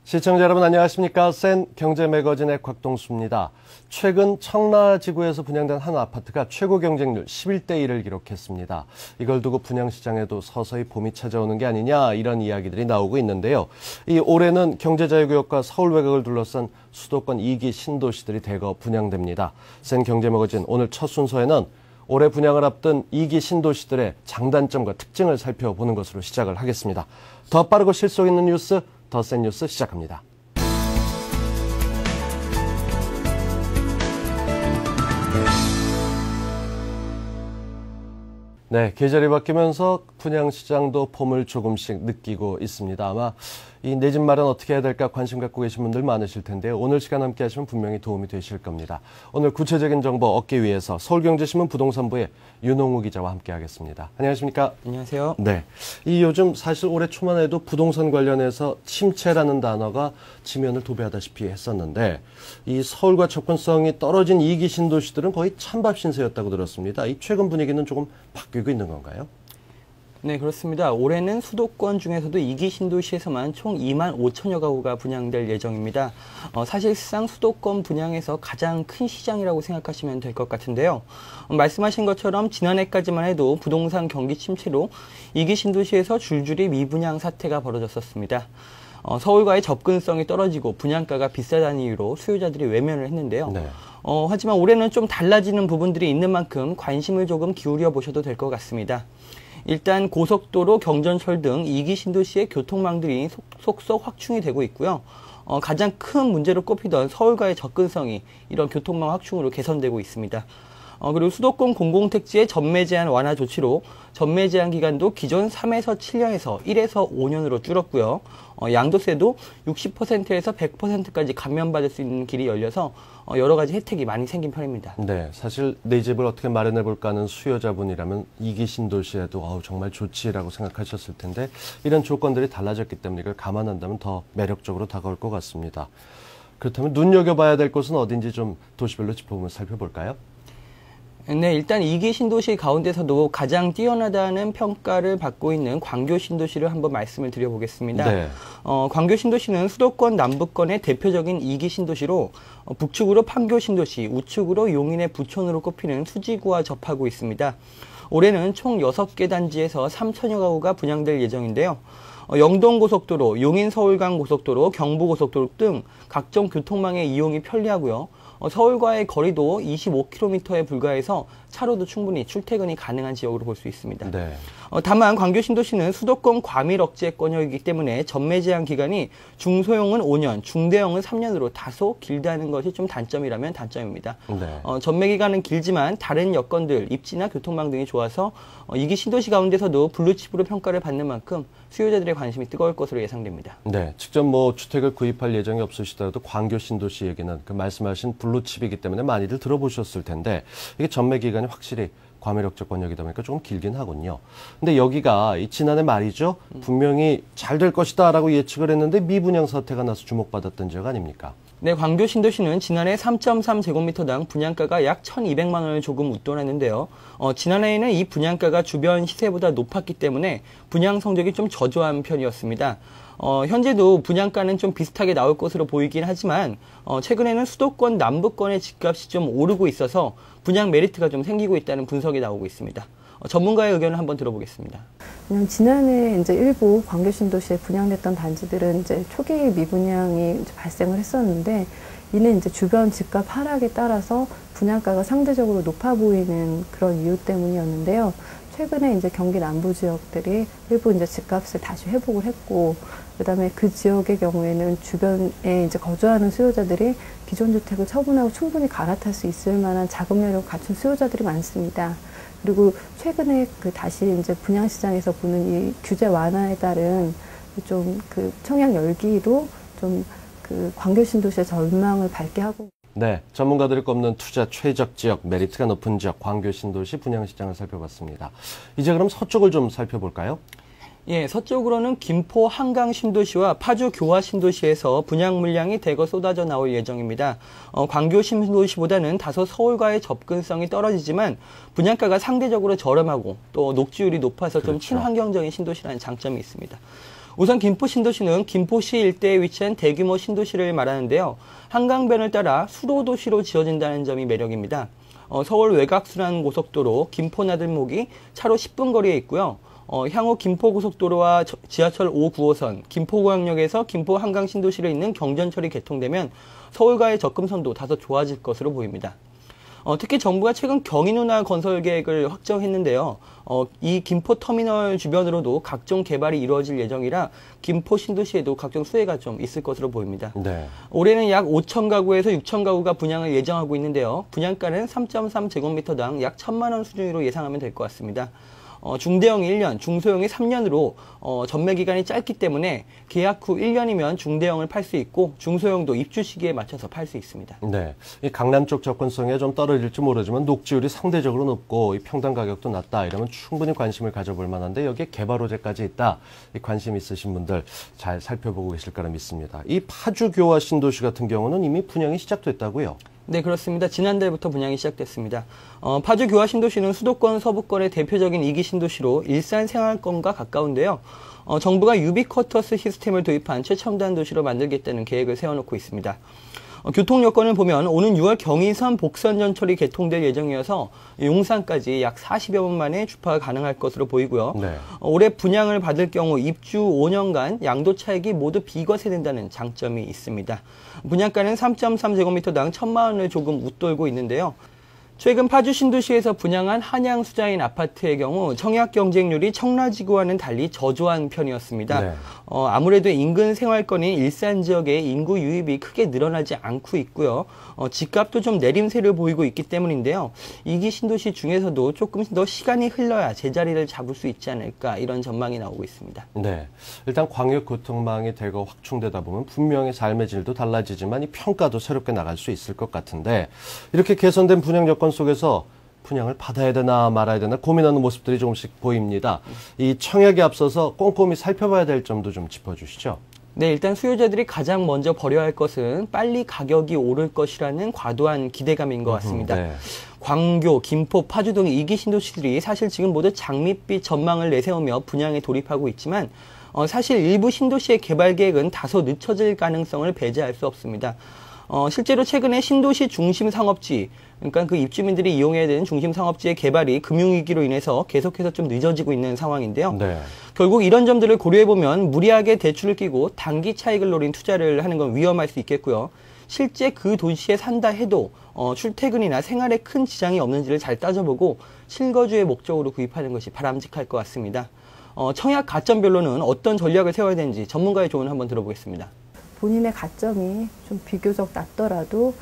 시청자 여러분 안녕하십니까? 센 경제 매거진의 곽동수입니다. 최근 청라지구에서 분양된 한 아파트가 최고 경쟁률 11대1을 기록했습니다. 이걸 두고 분양시장에도 서서히 봄이 찾아오는 게 아니냐 이런 이야기들이 나오고 있는데요. 이 올해는 경제자유구역과 서울 외곽을 둘러싼 수도권 2기 신도시들이 대거 분양됩니다. 센 경제 매거진 오늘 첫 순서에는 올해 분양을 앞둔 2기 신도시들의 장단점과 특징을 살펴보는 것으로 시작을 하겠습니다. 더 빠르고 실속 있는 뉴스 더 센 뉴스 시작합니다. 네, 계절이 바뀌면서 분양시장도 봄을 조금씩 느끼고 있습니다. 아마 이 내 집 마련 어떻게 해야 될까 관심 갖고 계신 분들 많으실 텐데요. 오늘 시간 함께 하시면 분명히 도움이 되실 겁니다. 오늘 구체적인 정보 얻기 위해서 서울경제신문 부동산부의 윤홍우 기자와 함께 하겠습니다. 안녕하십니까? 안녕하세요. 네, 이 요즘 사실 올해 초만 해도 부동산 관련해서 침체라는 단어가 지면을 도배하다시피 했었는데 이 서울과 접근성이 떨어진 2기 신도시들은 거의 찬밥 신세였다고 들었습니다. 이 최근 분위기는 조금 바뀌고 있는 건가요? 네, 그렇습니다. 올해는 수도권 중에서도 2기 신도시에서만 총 2만 5천여 가구가 분양될 예정입니다. 사실상 수도권 분양에서 가장 큰 시장이라고 생각하시면 될 것 같은데요. 말씀하신 것처럼 지난해까지만 해도 부동산 경기 침체로 2기 신도시에서 줄줄이 미분양 사태가 벌어졌었습니다. 서울과의 접근성이 떨어지고 분양가가 비싸다는 이유로 수요자들이 외면을 했는데요. 네. 하지만 올해는 좀 달라지는 부분들이 있는 만큼 관심을 조금 기울여 보셔도 될 것 같습니다. 일단 고속도로, 경전철 등 2기 신도시의 교통망들이 속속 확충이 되고 있고요. 가장 큰 문제로 꼽히던 서울과의 접근성이 이런 교통망 확충으로 개선되고 있습니다. 그리고 수도권 공공택지의 전매 제한 완화 조치로 전매 제한 기간도 기존 3에서 7년에서 1에서 5년으로 줄었고요. 양도세도 60%에서 100%까지 감면받을 수 있는 길이 열려서 여러 가지 혜택이 많이 생긴 편입니다. 네, 사실 내 집을 어떻게 마련해 볼까 하는 수요자분이라면 2기 신도시에도 정말 좋지라고 생각하셨을 텐데 이런 조건들이 달라졌기 때문에 이걸 감안한다면 더 매력적으로 다가올 것 같습니다. 그렇다면 눈여겨봐야 될 곳은 어딘지 좀 도시별로 짚어보면서 살펴볼까요? 네, 일단 2기 신도시 가운데서도 가장 뛰어나다는 평가를 받고 있는 광교 신도시를 한번 말씀을 드려보겠습니다. 네. 광교 신도시는 수도권 남부권의 대표적인 2기 신도시로 북측으로 판교 신도시, 우측으로 용인의 부촌으로 꼽히는 수지구와 접하고 있습니다. 올해는 총 6개 단지에서 3천여 가구가 분양될 예정인데요. 영동고속도로, 용인-서울간-고속도로, 경부고속도로 등 각종 교통망의 이용이 편리하고요. 서울과의 거리도 25km에 불과해서 차로도 충분히 출퇴근이 가능한 지역으로 볼 수 있습니다. 네. 다만 광교 신도시는 수도권 과밀 억제권역이기 때문에 전매 제한 기간이 중소형은 5년, 중대형은 3년으로 다소 길다는 것이 좀 단점이라면 단점입니다. 네. 전매 기간은 길지만 다른 여건들, 입지나 교통망 등이 좋아서 2기 신도시 가운데서도 블루칩으로 평가를 받는 만큼 수요자들의 관심이 뜨거울 것으로 예상됩니다. 네, 직접 주택을 구입할 예정이 없으시더라도 광교 신도시 얘기는 그 말씀하신 블루칩이기 때문에 많이들 들어보셨을 텐데 이게 전매 기간이 확실히 과밀억제권역이다 보니까 조금 길긴 하군요. 근데 여기가 지난해 말이죠. 분명히 잘 될 것이다라고 예측을 했는데 미분양 사태가 나서 주목받았던 지역 아닙니까? 네, 광교 신도시는 지난해 3.3제곱미터당 분양가가 약 1,200만 원을 조금 웃돈했는데요. 지난해에는 이 분양가가 주변 시세보다 높았기 때문에 분양 성적이 좀 저조한 편이었습니다. 현재도 분양가는 좀 비슷하게 나올 것으로 보이긴 하지만 최근에는 수도권 남부권의 집값이 좀 오르고 있어서 분양 메리트가 좀 생기고 있다는 분석이 나오고 있습니다. 전문가의 의견을 한번 들어보겠습니다. 지난해 이제 일부 광교 신도시에 분양됐던 단지들은 이제 초기 미분양이 이제 발생을 했었는데 이는 이제 주변 집값 하락에 따라서 분양가가 상대적으로 높아 보이는 그런 이유 때문이었는데요. 최근에 이제 경기 남부 지역들이 일부 이제 집값을 다시 회복을 했고, 그다음에 그 지역의 경우에는 주변에 이제 거주하는 수요자들이 기존 주택을 처분하고 충분히 갈아탈 수 있을 만한 자금 여력을 갖춘 수요자들이 많습니다. 그리고 최근에 다시 이제 분양 시장에서 보는 이 규제 완화에 따른 좀 청약 열기로 좀 광교 신도시의 전망을 밝게 하고. 네, 전문가들이 꼽는 투자 최적 지역, 메리트가 높은 지역, 광교 신도시 분양시장을 살펴봤습니다. 이제 그럼 서쪽을 좀 살펴볼까요? 예, 서쪽으로는 김포 한강 신도시와 파주 교화 신도시에서 분양 물량이 대거 쏟아져 나올 예정입니다. 광교 신도시보다는 다소 서울과의 접근성이 떨어지지만 분양가가 상대적으로 저렴하고 또 녹지율이 높아서 좀 친환경적인 신도시라는 장점이 있습니다. 우선 김포 신도시는 김포시 일대에 위치한 대규모 신도시를 말하는데요. 한강변을 따라 수도도시로 지어진다는 점이 매력입니다. 서울 외곽순환고속도로 김포나들목이 차로 10분 거리에 있고요. 향후 김포고속도로와 지하철 5, 9호선, 김포공항역에서 김포 한강 신도시로 있는 경전철이 개통되면 서울과의 접근성도 다소 좋아질 것으로 보입니다. 특히 정부가 최근 경인운하 건설 계획을 확정했는데요. 이 김포터미널 주변으로도 각종 개발이 이루어질 예정이라 김포 신도시에도 각종 수혜가 좀 있을 것으로 보입니다. 네. 올해는 약 5천 가구에서 6천 가구가 분양을 예정하고 있는데요. 분양가는 3.3제곱미터당 약 1,000만 원 수준으로 예상하면 될 것 같습니다. 중대형이 1년, 중소형이 3년으로 전매 기간이 짧기 때문에 계약 후 1년이면 중대형을 팔 수 있고 중소형도 입주 시기에 맞춰서 팔 수 있습니다. 네, 이 강남 쪽 접근성에 좀 떨어질지 모르지만 녹지율이 상대적으로 높고 이 평당 가격도 낮다 이러면 충분히 관심을 가져볼 만한데 여기에 개발 호재까지 있다. 이 관심 있으신 분들 잘 살펴보고 계실 거라 믿습니다. 이 파주 교화 신도시 같은 경우는 이미 분양이 시작됐다고요? 네, 그렇습니다. 지난달부터 분양이 시작됐습니다. 파주 교화 신도시는 수도권, 서부권의 대표적인 2기 신도시로 일산 생활권과 가까운데요. 정부가 유비쿼터스 시스템을 도입한 최첨단 도시로 만들겠다는 계획을 세워놓고 있습니다. 교통 여건을 보면 오는 6월 경의선 복선전철이 개통될 예정이어서 용산까지 약 40여 분 만에 주파가 가능할 것으로 보이고요. 네. 올해 분양을 받을 경우 입주 5년간 양도 차익이 모두 비과세된다는 장점이 있습니다. 분양가는 3.3제곱미터당 1,000만 원을 조금 웃돌고 있는데요. 최근 파주 신도시에서 분양한 한양 수자인 아파트의 경우 청약 경쟁률이 청라지구와는 달리 저조한 편이었습니다. 네. 아무래도 인근 생활권인 일산 지역의 인구 유입이 크게 늘어나지 않고 있고요. 집값도 좀 내림세를 보이고 있기 때문인데요. 2기 신도시 중에서도 조금 더 시간이 흘러야 제자리를 잡을 수 있지 않을까 이런 전망이 나오고 있습니다. 네, 일단 광역교통망이 대거 확충되다 보면 분명히 삶의 질도 달라지지만 이 평가도 새롭게 나갈 수 있을 것 같은데 이렇게 개선된 분양 여건 속에서 분양을 받아야 되나 말아야 되나 고민하는 모습들이 조금씩 보입니다. 이 청약에 앞서서 꼼꼼히 살펴봐야 될 점도 좀 짚어주시죠. 네, 일단 수요자들이 가장 먼저 버려야 할 것은 빨리 가격이 오를 것이라는 과도한 기대감인 것 같습니다. 네. 광교, 김포, 파주 등 2기 신도시들이 사실 지금 모두 장밋빛 전망을 내세우며 분양에 돌입하고 있지만 사실 일부 신도시의 개발 계획은 다소 늦춰질 가능성을 배제할 수 없습니다. 실제로 최근에 신도시 중심 상업지, 그러니까 그 입주민들이 이용해야 되는 중심 상업지의 개발이 금융위기로 인해서 계속해서 좀 늦어지고 있는 상황인데요. 네. 결국 이런 점들을 고려해보면 무리하게 대출을 끼고 단기 차익을 노린 투자를 하는 건 위험할 수 있겠고요. 실제 그 도시에 산다 해도 출퇴근이나 생활에 큰 지장이 없는지를 잘 따져보고 실거주의 목적으로 구입하는 것이 바람직할 것 같습니다. 청약 가점별로는 어떤 전략을 세워야 되는지 전문가의 조언을 한번 들어보겠습니다. 본인의 가점이 좀 비교적 낮더라도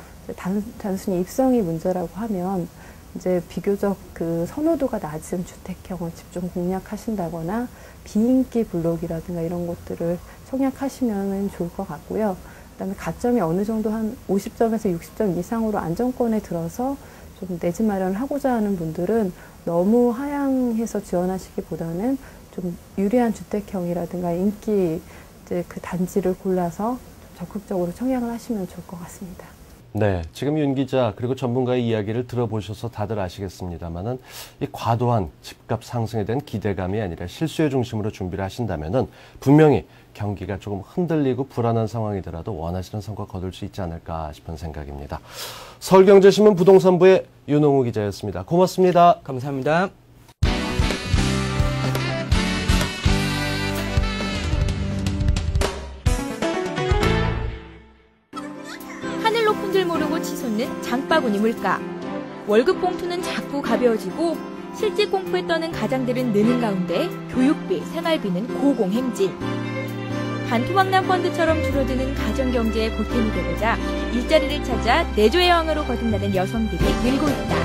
단순히 입성이 문제라고 하면 이제 비교적 그 선호도가 낮은 주택형을 집중 공략하신다거나 비인기 블록이라든가 이런 것들을 청약하시면 좋을 것 같고요. 그다음에 가점이 어느 정도 한 50점에서 60점 이상으로 안정권에 들어서 좀 내 집 마련을 하고자 하는 분들은 너무 하향해서 지원하시기보다는 좀 유리한 주택형이라든가 인기 이제 그 단지를 골라서 적극적으로 청약을 하시면 좋을 것 같습니다. 네, 지금 윤 기자 그리고 전문가의 이야기를 들어보셔서 다들 아시겠습니다만은 이 과도한 집값 상승에 대한 기대감이 아니라 실수요 중심으로 준비를 하신다면은 분명히 경기가 조금 흔들리고 불안한 상황이더라도 원하시는 성과 거둘 수 있지 않을까 싶은 생각입니다. 서울경제신문 부동산부의 윤홍우 기자였습니다. 고맙습니다. 감사합니다. 하늘 높은 줄 모르고 치솟는 장바구니 물가. 월급 봉투는 자꾸 가벼워지고 실직 공포에 떠는 가장들은 느는 가운데 교육비, 생활비는 고공행진. 반토막난 펀드처럼 줄어드는 가정경제의 보탬이 되고자 일자리를 찾아 내조의 여왕으로 거듭나는 여성들이 늘고 있다.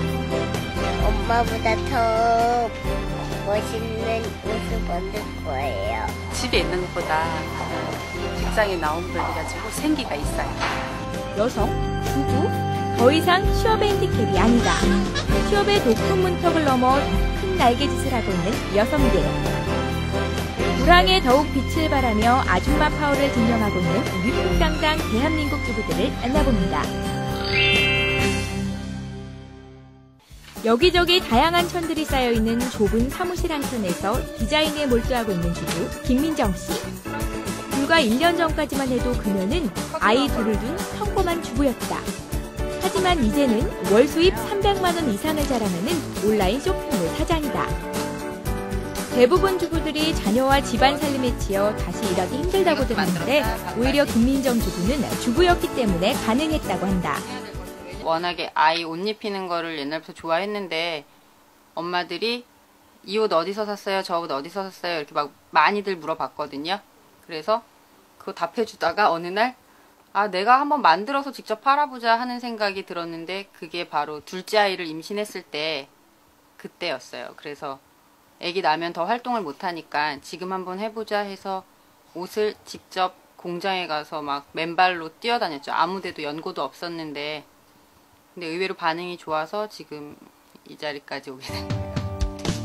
엄마보다 더 멋있는 옷을 만들 거예요. 집에 있는 것보다 직장에 나온 걸 가지고 생기가 있어요. 여성, 주부, 더 이상 취업의 핸디캡이 아니다. 취업의 높은 문턱을 넘어 큰 날개짓을 하고 있는 여성들. 불황에 더욱 빛을 발하며 아줌마 파워를 증명하고 있는 위풍당당 대한민국 주부들을 만나봅니다. 여기저기 다양한 천들이 쌓여있는 좁은 사무실 한켠에서 디자인에 몰두하고 있는 주부 김민정 씨. 불과 1년 전까지만 해도 그녀는 아이 둘을 둔 평범한 주부였다. 하지만 이제는 월 수입 300만 원 이상을 자랑하는 온라인 쇼핑몰 사장이다. 대부분 주부들이 자녀와 집안 살림에 치여 다시 일하기 힘들다고 들었는데 오히려 김민정 주부는 주부였기 때문에 가능했다고 한다. 워낙에 아이 옷 입히는 거를 옛날부터 좋아했는데 엄마들이 이 옷 어디서 샀어요? 저 옷 어디서 샀어요? 이렇게 막 많이들 물어봤거든요. 그래서 그거 답해주다가 어느 날 내가 한번 만들어서 직접 팔아보자 하는 생각이 들었는데 그게 바로 둘째 아이를 임신했을 때 그때였어요. 그래서 아기 나면 더 활동을 못하니까 지금 한번 해보자 해서 옷을 직접 공장에 가서 막 맨발로 뛰어다녔죠. 아무 데도 연고도 없었는데 근데 의외로 반응이 좋아서 지금 이 자리까지 오게 된 거예요.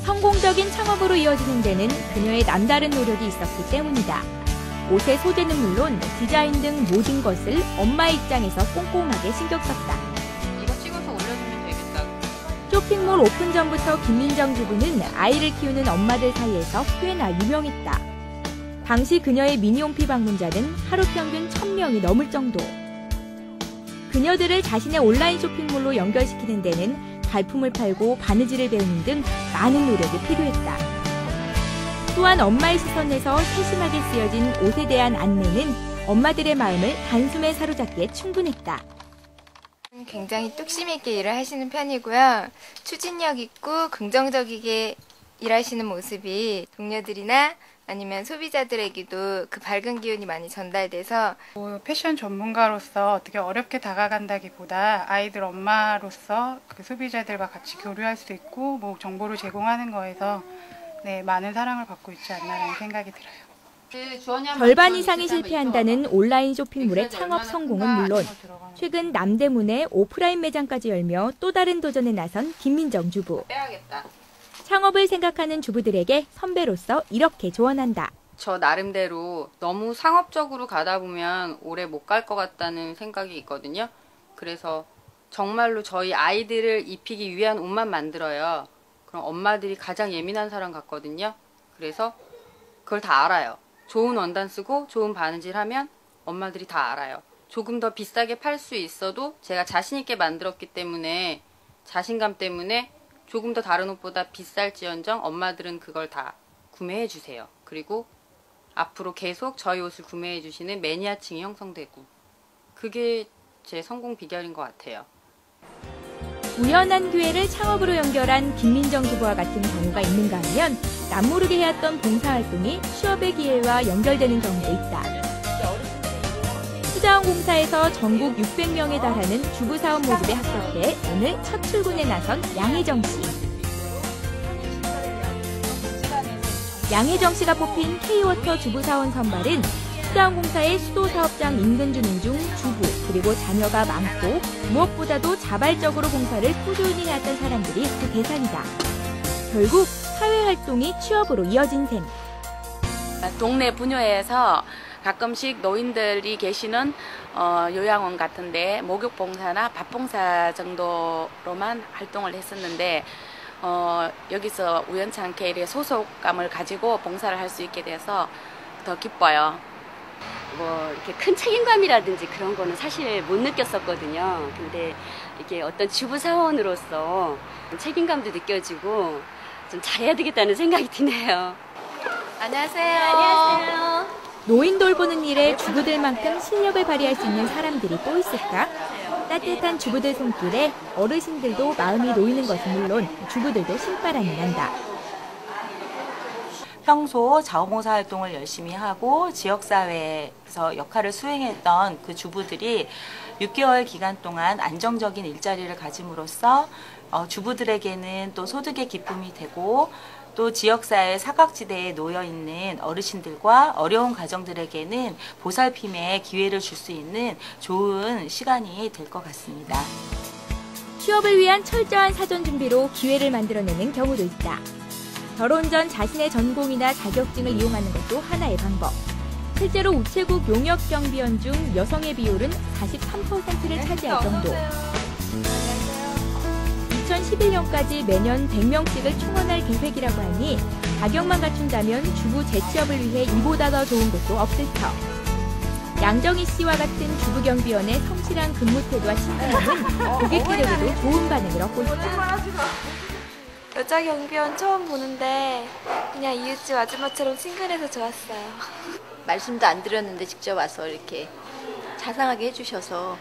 성공적인 창업으로 이어지는 데는 그녀의 남다른 노력이 있었기 때문이다. 옷의 소재는 물론 디자인 등 모든 것을 엄마 입장에서 꼼꼼하게 신경 썼다. 이거 찍어서 올려주면 되겠다. 쇼핑몰 오픈 전부터 김민정 주부는 아이를 키우는 엄마들 사이에서 꽤나 유명했다. 당시 그녀의 미니홈피 방문자는 하루 평균 1000명이 넘을 정도. 그녀들을 자신의 온라인 쇼핑몰로 연결시키는 데는 발품을 팔고 바느질을 배우는 등 많은 노력이 필요했다. 또한 엄마의 시선에서 세심하게 쓰여진 옷에 대한 안내는 엄마들의 마음을 단숨에 사로잡기에 충분했다. 굉장히 뚝심 있게 일을 하시는 편이고요. 추진력 있고 긍정적이게 일하시는 모습이 동료들이나 아니면 소비자들에게도 그 밝은 기운이 많이 전달돼서 패션 전문가로서 어떻게 어렵게 다가간다기보다 아이들 엄마로서 그 소비자들과 같이 교류할 수 있고 정보를 제공하는 거에서 많은 사랑을 받고 있지 않나라는 생각이 들어요. 절반 이상이 실패한다는 온라인 쇼핑몰의 창업 성공은 물론 최근 남대문에 오프라인 매장까지 열며 또 다른 도전에 나선 김민정 주부. 창업을 생각하는 주부들에게 선배로서 이렇게 조언한다. 저 나름대로 너무 상업적으로 가다 보면 오래 못 갈 것 같다는 생각이 있거든요. 그래서 정말로 저희 아이들을 입히기 위한 옷만 만들어요. 그럼 엄마들이 가장 예민한 사람 같거든요. 그래서 그걸 다 알아요. 좋은 원단 쓰고 좋은 바느질 하면 엄마들이 다 알아요. 조금 더 비싸게 팔 수 있어도 제가 자신 있게 만들었기 때문에 자신감 때문에 조금 더 다른 옷보다 비쌀지언정 엄마들은 그걸 다 구매해 주세요. 그리고 앞으로 계속 저희 옷을 구매해 주시는 매니아층이 형성되고 그게 제 성공 비결인 것 같아요. 우연한 기회를 창업으로 연결한 김민정 주부와 같은 경우가 있는가 하면 남모르게 해왔던 봉사활동이 취업의 기회와 연결되는 경우도 있다. 수자원공사에서 전국 600명에 달하는 주부사원 모집에 합격해 오늘 첫 출근에 나선 양혜정 씨. 양혜정 씨가 뽑힌 K-워터 주부사원 선발은 수자원공사의 수도사업장 인근 주민 중 주부 그리고 자녀가 많고 무엇보다도 자발적으로 봉사를 꾸준히 해왔던 사람들이 그 대상이다. 결국 사회활동이 취업으로 이어진 셈. 동네 분뇨에서 가끔씩 노인들이 계시는 요양원 같은데 목욕봉사나 밥봉사 정도로만 활동을 했었는데 여기서 우연찮게 이렇게 소속감을 가지고 봉사를 할 수 있게 돼서 더 기뻐요. 이렇게 큰 책임감이라든지 그런 거는 사실 못 느꼈었거든요. 근데 이게 어떤 주부사원으로서 책임감도 느껴지고 좀 잘해야 되겠다는 생각이 드네요. 안녕하세요. 안녕하세요. 노인 돌보는 일에 주부들만큼 실력을 발휘할 수 있는 사람들이 또 있을까? 따뜻한 주부들 손길에 어르신들도 마음이 놓이는 것은 물론 주부들도 신바람이 난다. 평소 자원봉사 활동을 열심히 하고 지역사회에서 역할을 수행했던 그 주부들이 6개월 기간 동안 안정적인 일자리를 가짐으로써 주부들에게는 또 소득의 기쁨이 되고 또 지역사회 사각지대에 놓여있는 어르신들과 어려운 가정들에게는 보살핌의 기회를 줄 수 있는 좋은 시간이 될 것 같습니다. 취업을 위한 철저한 사전 준비로 기회를 만들어내는 경우도 있다. 결혼 전 자신의 전공이나 자격증을 이용하는 것도 하나의 방법. 실제로 우체국 용역 경비원 중 여성의 비율은 43%를 차지할 정도. 2011년까지 매년 100명씩을 충원할 계획이라고 하니 자격만 갖춘다면 주부 재취업을 위해 이보다 더 좋은 곳도 없을 터. 양정희 씨와 같은 주부경비원의 성실한 근무 태도와 친근함은 고객들에게도 좋은 반응을 얻고 있다. 여자 경비원 처음 보는데 그냥 이웃집 아줌마처럼 친근해서 좋았어요. 말씀도 안 드렸는데 직접 와서 이렇게 자상하게 해주셔서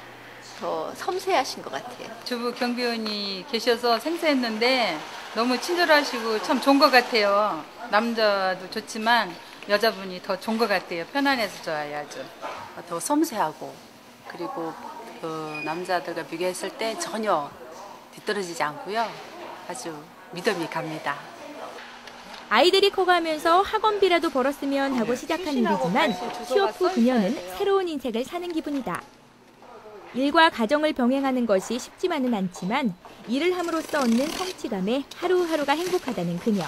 더 섬세하신 것 같아요. 주부 경비원이 계셔서 생소했는데 너무 친절하시고 참 좋은 것 같아요. 남자도 좋지만 여자분이 더 좋은 것 같아요. 편안해서 좋아요, 아주. 더 섬세하고 그리고 그 남자들과 비교했을 때 전혀 뒤떨어지지 않고요. 아주 믿음이 갑니다. 아이들이 커가면서 학원비라도 벌었으면 하고 시작한 일이지만 취업 후 그녀는 새로운 인생을 사는 기분이다. 일과 가정을 병행하는 것이 쉽지만은 않지만 일을 함으로써 얻는 성취감에 하루하루가 행복하다는 그녀.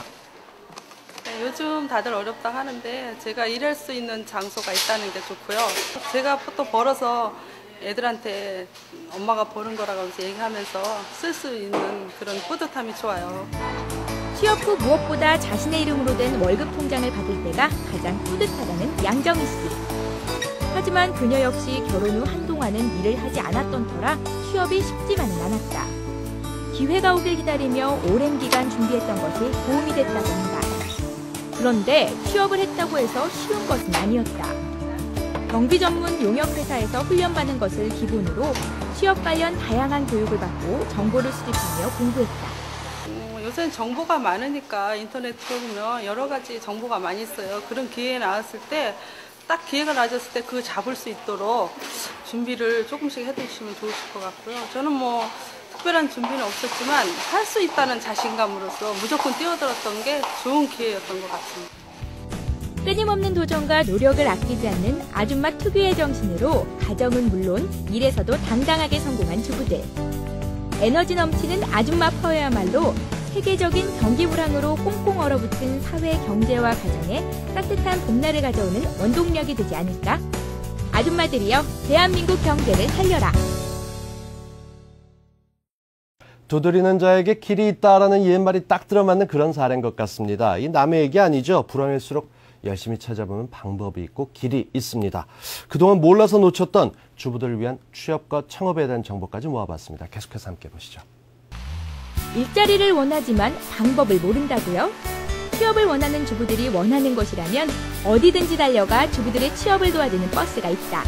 네, 요즘 다들 어렵다 하는데 제가 일할 수 있는 장소가 있다는 게 좋고요. 제가 또 벌어서 애들한테 엄마가 버는 거라고 하면서 얘기하면서 쓸 수 있는 그런 뿌듯함이 좋아요. 취업 후 무엇보다 자신의 이름으로 된 월급 통장을 받을 때가 가장 뿌듯하다는 양정희 씨. 하지만 그녀 역시 결혼 후 한동안은 일을 하지 않았던 터라 취업이 쉽지만은 않았다. 기회가 오길 기다리며 오랜 기간 준비했던 것이 도움이 됐다고 한다. 그런데 취업을 했다고 해서 쉬운 것은 아니었다. 경비 전문 용역회사에서 훈련받는 것을 기본으로 취업 관련 다양한 교육을 받고 정보를 수집하며 공부했다. 요새는 정보가 많으니까 인터넷 들어보면 여러 가지 정보가 많이 있어요. 그런 기회에 나왔을 때 딱 기회가 나졌을 때 그 잡을 수 있도록 준비를 조금씩 해두시면 좋으실 것 같고요. 저는 뭐 특별한 준비는 없었지만 할 수 있다는 자신감으로서 무조건 뛰어들었던 게 좋은 기회였던 것 같습니다. 끊임없는 도전과 노력을 아끼지 않는 아줌마 특유의 정신으로 가정은 물론 일에서도 당당하게 성공한 주부들. 에너지 넘치는 아줌마 파워야말로 세계적인 경기 불황으로 꽁꽁 얼어붙은 사회, 경제와 가정에 따뜻한 봄날을 가져오는 원동력이 되지 않을까? 아줌마들이여, 대한민국 경제를 살려라. 두드리는 자에게 길이 있다라는 옛말이 딱 들어맞는 그런 사례인 것 같습니다. 이 남의 얘기 아니죠. 불황일수록 열심히 찾아보면 방법이 있고 길이 있습니다. 그동안 몰라서 놓쳤던 주부들을 위한 취업과 창업에 대한 정보까지 모아봤습니다. 계속해서 함께 보시죠. 일자리를 원하지만 방법을 모른다고요? 취업을 원하는 주부들이 원하는 것이라면 어디든지 달려가 주부들의 취업을 도와주는 버스가 있다.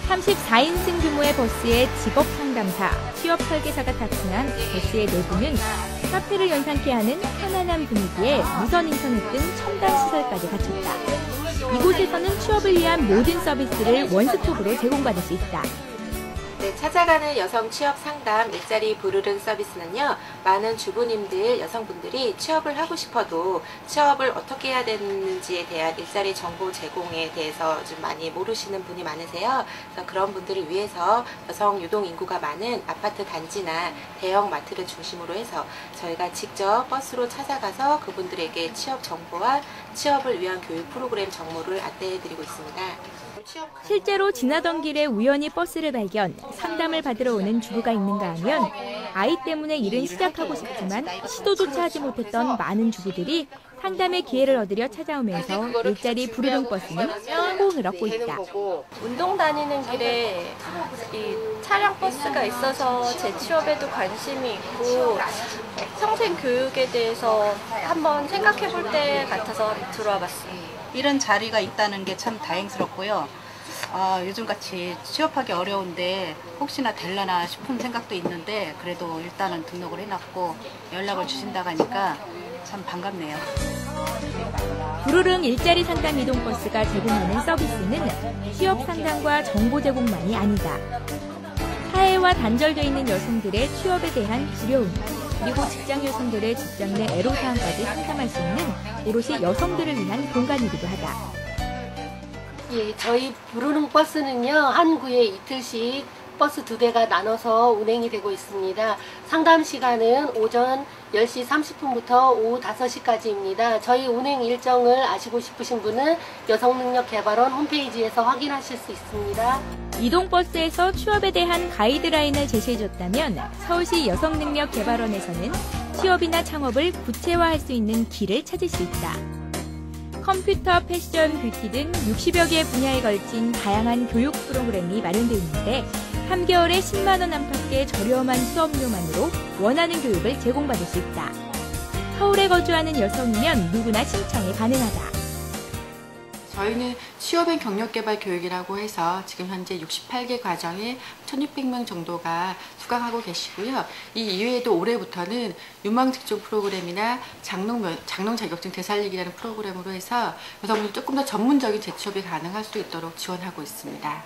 34인승 규모의 버스에 직업 상담사, 취업 설계사가 탑승한 버스의 내부는 카페를 연상케 하는 편안한 분위기에 무선 인터넷 등 첨단 시설까지 갖췄다. 이곳에서는 취업을 위한 모든 서비스를 원스톱으로 제공받을 수 있다. 네, 찾아가는 여성 취업 상담 일자리 부르릉 서비스는요, 많은 주부님들, 여성분들이 취업을 하고 싶어도 취업을 어떻게 해야 되는지에 대한 일자리 정보 제공에 대해서 좀 많이 모르시는 분이 많으세요. 그래서 그런 분들을 위해서 여성 유동 인구가 많은 아파트 단지나 대형 마트를 중심으로 해서 저희가 직접 버스로 찾아가서 그분들에게 취업 정보와 취업을 위한 교육 프로그램 정보를 안내해드리고 있습니다. 실제로 지나던 길에 우연히 버스를 발견, 상담을 받으러 오는 주부가 있는가 하면 아이 때문에 일은 시작하고 싶지만 시도조차 하지 못했던 많은 주부들이 상담의 기회를 얻으려 찾아오면서 일자리 부르릉 버스는 성공을 얻고 있다. 운동 다니는 길에 이 차량 버스가 있어서 제 취업에도 관심이 있고 평생 교육에 대해서 한번 생각해 볼 때 같아서 들어와 봤습니다. 이런 자리가 있다는 게 참 다행스럽고요. 요즘같이 취업하기 어려운데 혹시나 될라나 싶은 생각도 있는데 그래도 일단은 등록을 해놨고 연락을 주신다고 하니까 참 반갑네요. 부르릉 일자리 상담 이동 버스가 제공하는 서비스는 취업 상담과 정보 제공만이 아니다. 사회와 단절되어 있는 여성들의 취업에 대한 두려움, 그리고 직장 여성들의 직장 내 애로사항까지 상담할 수 있는 오롯이 여성들을 위한 공간이기도 하다. 예, 저희 부르릉 버스는요, 한 구에 이틀씩 버스 2대가 나눠서 운행이 되고 있습니다. 상담 시간은 오전 10시 30분부터 오후 5시까지입니다. 저희 운행 일정을 아시고 싶으신 분은 여성능력개발원 홈페이지에서 확인하실 수 있습니다. 이동버스에서 취업에 대한 가이드라인을 제시해줬다면 서울시 여성능력개발원에서는 취업이나 창업을 구체화할 수 있는 길을 찾을 수 있다. 컴퓨터, 패션, 뷰티 등 60여 개 분야에 걸친 다양한 교육 프로그램이 마련되어 있는데 3개월에 10만 원 안팎의 저렴한 수업료만으로 원하는 교육을 제공받을 수 있다. 서울에 거주하는 여성이면 누구나 신청이 가능하다. 저희는 취업앤 경력개발 교육이라고 해서 지금 현재 68개 과정에 1,600명 정도가 수강하고 계시고요. 이 이외에도 올해부터는 유망직종 프로그램이나 장롱 자격증 되살리기라는 프로그램으로 해서 여성분들 조금 더 전문적인 재취업이 가능할 수 있도록 지원하고 있습니다.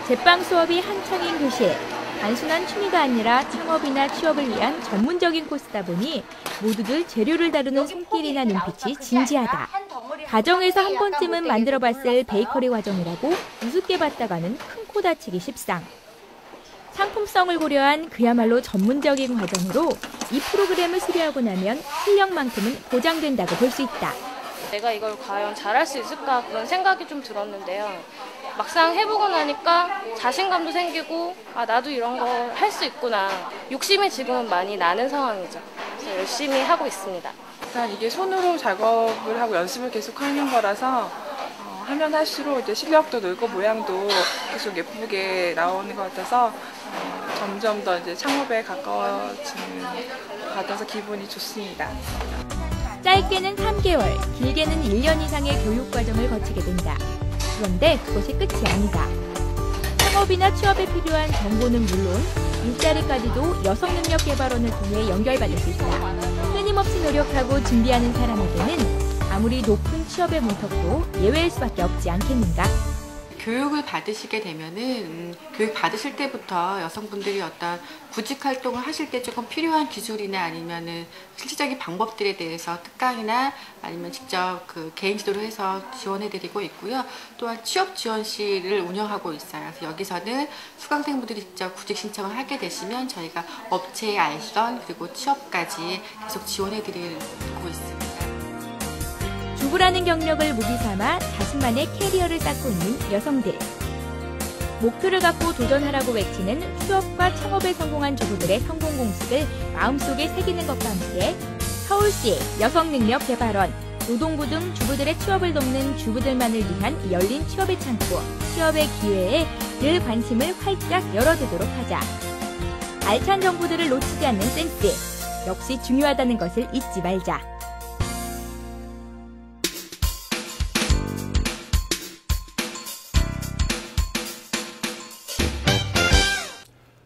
제빵 수업이 한창인 교실. 단순한 취미가 아니라 창업이나 취업을 위한 전문적인 코스다 보니 모두들 재료를 다루는 손길이나 눈빛이 진지하다. 가정에서 한 번쯤은 만들어봤을 베이커리 과정이라고 우습게 봤다가는 큰 코 다치기 십상. 상품성을 고려한 그야말로 전문적인 과정으로 이 프로그램을 수료하고 나면 실력만큼은 보장된다고 볼 수 있다. 내가 이걸 과연 잘할 수 있을까 그런 생각이 좀 들었는데요. 막상 해보고 나니까 자신감도 생기고 나도 이런 걸 할 수 있구나. 욕심이 지금은 많이 나는 상황이죠. 그래서 열심히 하고 있습니다. 일단 이게 손으로 작업을 하고 연습을 계속 하는 거라서 하면 할수록 이제 실력도 늘고 모양도 계속 예쁘게 나오는 것 같아서 점점 더 이제 창업에 가까워지는 것 같아서 기분이 좋습니다. 짧게는 3개월, 길게는 1년 이상의 교육 과정을 거치게 된다. 그런데 그것이 끝이 아니다. 창업이나 취업에 필요한 정보는 물론 일자리까지도 여성능력개발원을 통해 연결받을 수 있다. 끊임없이 노력하고 준비하는 사람에게는 아무리 높은 취업의 문턱도 예외일 수밖에 없지 않겠는가? 교육을 받으시게 되면은 교육 받으실 때부터 여성분들이 어떤 구직 활동을 하실 때 조금 필요한 기술이나 아니면은 실질적인 방법들에 대해서 특강이나 아니면 직접 그 개인 지도를 해서 지원해드리고 있고요. 또한 취업 지원실을 운영하고 있어요. 그래서 여기서는 수강생분들이 직접 구직 신청을 하게 되시면 저희가 업체의 알선 그리고 취업까지 계속 지원해드리고 있습니다. 주부라는 경력을 무기 삼아 자신만의 캐리어를 쌓고 있는 여성들. 목표를 갖고 도전하라고 외치는 취업과 창업에 성공한 주부들의 성공 공식을 마음속에 새기는 것과 함께 서울시 여성능력개발원, 노동부 등 주부들의 취업을 돕는 주부들만을 위한 열린 취업의 창구, 취업의 기회에 늘 관심을 활짝 열어두도록 하자. 알찬 정보들을 놓치지 않는 센스, 역시 중요하다는 것을 잊지 말자.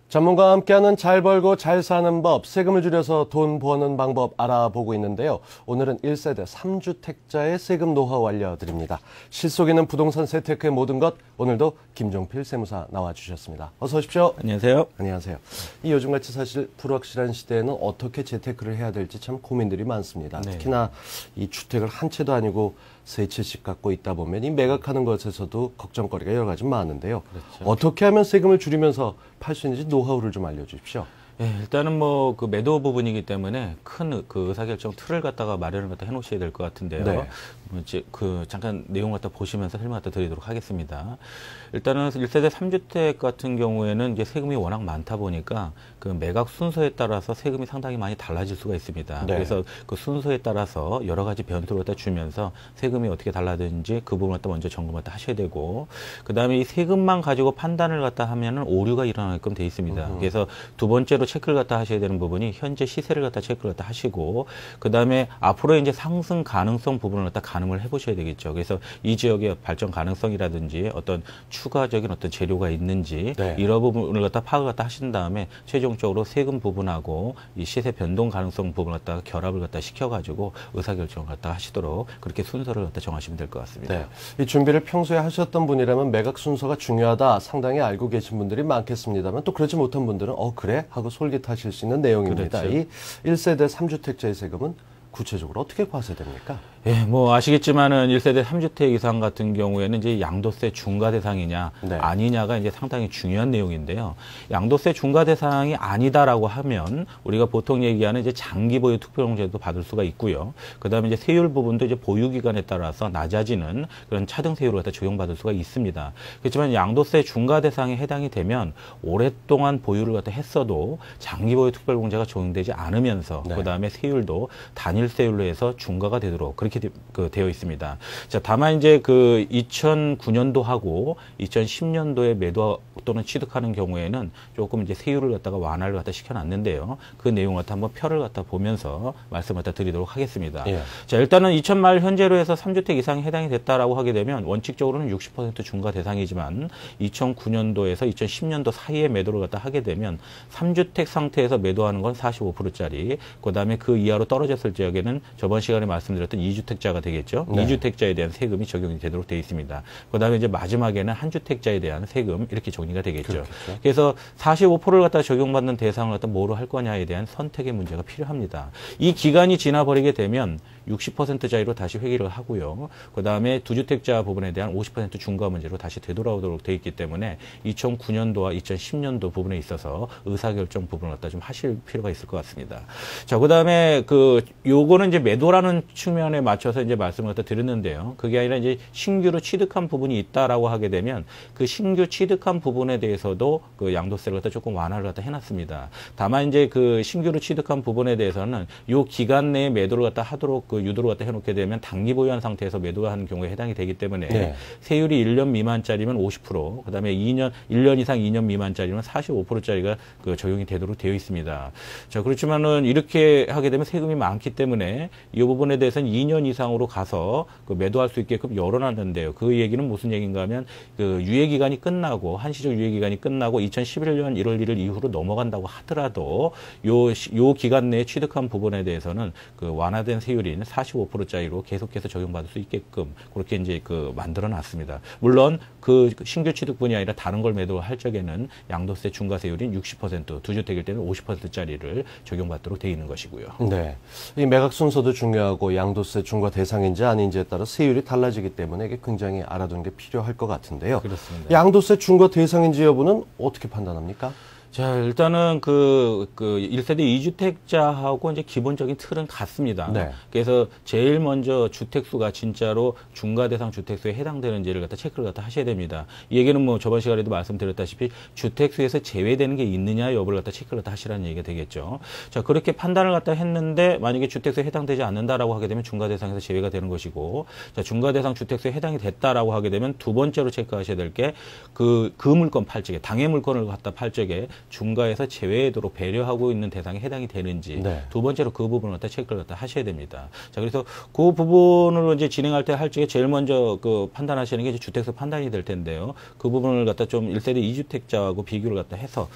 전문가와 함께하는 잘 벌고 잘 사는 법, 세금을 줄여서 돈 버는 방법 알아보고 있는데요. 오늘은 1세대 3주택자의 세금 노하우 알려드립니다. 실속 있는 부동산 재테크의 모든 것, 오늘도 김종필 세무사 나와주셨습니다. 어서 오십시오. 안녕하세요. 안녕하세요. 이 요즘같이 사실 불확실한 시대에는 어떻게 재테크를 해야 될지 참 고민들이 많습니다. 네. 특히나 이 주택을 한 채도 아니고 세 채씩 갖고 있다 보면 이 매각하는 것에서도 걱정거리가 여러 가지 많은데요. 그렇죠. 어떻게 하면 세금을 줄이면서 팔 수 있는지 노하우를 좀 알려주십시오. 예, 일단은 그 매도 부분이기 때문에 큰 그 의사결정 틀을 갖다가 마련을 갖다 해놓으셔야 될 것 같은데요. 네. 이제 잠깐 내용 갖다 보시면서 설명 갖다 드리도록 하겠습니다. 일단은 1세대 3주택 같은 경우에는 이제 세금이 워낙 많다 보니까 그 매각 순서에 따라서 세금이 상당히 많이 달라질 수가 있습니다. 네. 그래서 그 순서에 따라서 여러 가지 변수를 갖다 주면서 세금이 어떻게 달라지는지 그 부분을 갖다 먼저 점검 갖다 하셔야 되고, 그 다음에 이 세금만 가지고 판단을 갖다 하면은 오류가 일어나게끔 돼 있습니다. 그래서 두 번째로 체크를 갖다 하셔야 되는 부분이 현재 시세를 갖다 체크를 갖다 하시고, 그 다음에 앞으로 이제 상승 가능성 부분을 갖다 가늠을 해보셔야 되겠죠. 그래서 이 지역의 발전 가능성이라든지 어떤 추가적인 어떤 재료가 있는지 네. 이런 부분을 갖다 파악을 갖다 하신 다음에 최종적으로 세금 부분하고 이 시세 변동 가능성 부분을 갖다가 결합을 갖다 시켜가지고 의사결정을 갖다 하시도록 그렇게 순서를 갖다 정하시면 될 것 같습니다. 네. 이 준비를 평소에 하셨던 분이라면 매각 순서가 중요하다 상당히 알고 계신 분들이 많겠습니다만 또 그렇지 못한 분들은 그래? 하고 솔깃하실 수 있는 내용입니다. 그렇죠. 이 1세대 3주택자의 세금은 구체적으로 어떻게 과세됩니까? 예, 뭐 아시겠지만은 1세대 3주택 이상 같은 경우에는 이제 양도세 중과 대상이냐 네. 아니냐가 이제 상당히 중요한 내용인데요. 양도세 중과 대상이 아니다라고 하면 우리가 보통 얘기하는 이제 장기 보유 특별공제도 받을 수가 있고요. 그다음에 이제 세율 부분도 이제 보유 기간에 따라서 낮아지는 그런 차등 세율을 갖다 적용받을 수가 있습니다. 그렇지만 양도세 중과 대상에 해당이 되면 오랫동안 보유를 갖다 했어도 장기 보유 특별공제가 적용되지 않으면서 네. 그다음에 세율도 단일 세율로 해서 중과가 되도록 그렇게 되어 있습니다. 자, 다만 이제 그 2009년도하고 2010년도에 매도 또는 취득하는 경우에는 조금 이제 세율을 갖다가 완화를 갖다 시켜놨는데요. 그 내용 갖다 한번 표를 갖다 보면서 말씀을 갖다 드리도록 하겠습니다. 예. 자, 일단은 2000말 현재로 해서 3주택 이상이 해당이 됐다라고 하게 되면 원칙적으로는 60% 중과 대상이지만 2009년도에서 2010년도 사이에 매도를 갖다 하게 되면 3주택 상태에서 매도하는 건 45%짜리, 그다음에 그 이하로 떨어졌을 지역에는 저번 시간에 말씀드렸던 2주택자가 되겠죠. 네. 2주택자에 대한 세금이 적용이 되도록 되어 있습니다. 그다음에 이제 마지막에는 한 주택자에 대한 세금 이렇게 정리가 되겠죠. 그렇겠죠. 그래서 45%를 갖다 적용받는 대상을 갖다 뭐로 할 거냐에 대한 선택의 문제가 필요합니다. 이 기간이 지나버리게 되면 60%짜리로 다시 회귀를 하고요. 그다음에 2주택자 부분에 대한 50% 중과 문제로 다시 되돌아오도록 되어 있기 때문에 2009년도와 2010년도 부분에 있어서 의사결정 부분을 갖다 좀 하실 필요가 있을 것 같습니다. 자, 그다음에 요거는 이제 매도라는 측면에 맞춰서 이제 말씀을 갖다 드렸는데요. 그게 아니라 이제 신규로 취득한 부분이 있다라고 하게 되면 그 신규 취득한 부분에 대해서도 그 양도세를 갖다 조금 완화를 갖다 해놨습니다. 다만 이제 그 신규로 취득한 부분에 대해서는 요 기간 내에 매도를 갖다 하도록 그 유도를 갖다 해놓게 되면 단기 보유한 상태에서 매도하는 경우에 해당이 되기 때문에 네. 세율이 1년 미만짜리면 50%, 그다음에 1년 이상 2년 미만짜리면 45%짜리가 그 적용이 되도록 되어 있습니다. 자, 그렇지만은 이렇게 하게 되면 세금이 많기 때문에 이 부분에 대해서는 2년 이상으로 가서 그 매도할 수 있게끔 열어놨는데요. 그 얘기는 무슨 얘기인가 하면 그 유예 기간이 끝나고 한시적 유예 기간이 끝나고 2011년 1월 1일 이후로 넘어간다고 하더라도 요 기간 내에 취득한 부분에 대해서는 그 완화된 세율인 45%짜리로 계속해서 적용받을 수 있게끔 그렇게 이제 그 만들어 놨습니다. 물론 그 신규 취득분이 아니라 다른 걸 매도할 적에는 양도세 중과 세율인 60%, 2주택일 때는 50%짜리를 적용받도록 되어 있는 것이고요. 네. 이 매각 순서도 중요하고 양도세 중과 대상인지 아닌지에 따라 세율이 달라지기 때문에 이게 굉장히 알아두는 게 필요할 것 같은데요. 그렇습니다. 양도세 중과 대상인지 여부는 어떻게 판단합니까? 자, 일단은 그 1세대 2주택자하고 이제 기본적인 틀은 같습니다. 네. 그래서 제일 먼저 주택수가 진짜로 중과대상 주택수에 해당되는지를 갖다 체크를 갖다 하셔야 됩니다. 이 얘기는 뭐 저번 시간에도 말씀드렸다시피 주택수에서 제외되는 게 있느냐 여부를 갖다 체크를 갖다 하시라는 얘기가 되겠죠. 자, 그렇게 판단을 갖다 했는데 만약에 주택수에 해당되지 않는다라고 하게 되면 중과대상에서 제외가 되는 것이고, 자, 중과대상 주택수에 해당이 됐다라고 하게 되면 두 번째로 체크하셔야 될 게 그 물건 팔 적에 당해 물건을 갖다 팔 적에 중과에서 제외되도록 배려하고 있는 대상에 해당이 되는지 네. 두 번째로 그 부분을 갖다 체크를 갖다 하셔야 됩니다. 자, 그래서 그 부분을 이제 진행할 때 할 적에 제일 먼저 그 판단하시는 게 이제 주택수 판단이 될 텐데요. 그 부분을 갖다 좀 1세대 2주택자하고 비교를 갖다 해서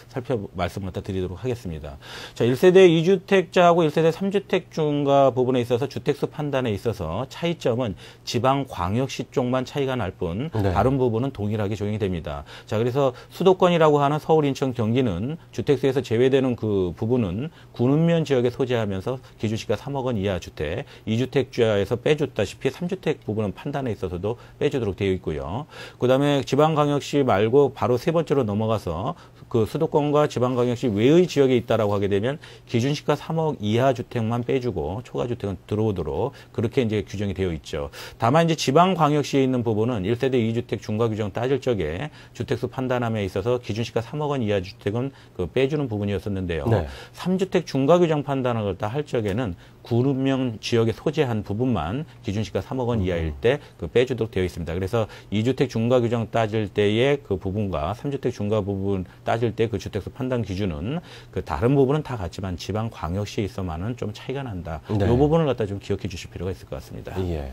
말씀을 갖다 드리도록 하겠습니다. 자, 1세대 2주택자하고 1세대 3주택 중과 부분에 있어서 주택수 판단에 있어서 차이점은 지방광역시 쪽만 차이가 날 뿐 네. 다른 부분은 동일하게 적용이 됩니다. 자, 그래서 수도권이라고 하는 서울, 인천, 경기는 주택수에서 제외되는 그 부분은 군읍면 지역에 소재하면서 기준시가 3억 원 이하 주택, 2주택자에서 빼줬다시피 3주택 부분은 판단에 있어서도 빼주도록 되어 있고요. 그다음에 지방광역시 말고 바로 세 번째로 넘어가서 그 수도권과 지방광역시 외의 지역에 있다라고 하게 되면 기준시가 3억 이하 주택만 빼주고 초과 주택은 들어오도록 그렇게 이제 규정이 되어 있죠. 다만 이제 지방광역시에 있는 부분은 1세대 2주택 중과 규정 따질 적에 주택수 판단함에 있어서 기준시가 3억 원 이하 주택은 그 빼주는 부분이었었는데요. 네. 3주택 중과 규정 판단을 다 할 적에는 군읍면 지역에 소재한 부분만 기준시가 3억 원 이하일 때 그 빼주도록 되어 있습니다. 그래서 2주택 중과 규정 따질 때의 그 부분과 3주택 중과 부분 따질 때 그 주택수 판단 기준은 그 다른 부분은 다 같지만 지방 광역시에 있어만은 좀 차이가 난다. 네. 이 부분을 갖다 좀 기억해 주실 필요가 있을 것 같습니다. 예.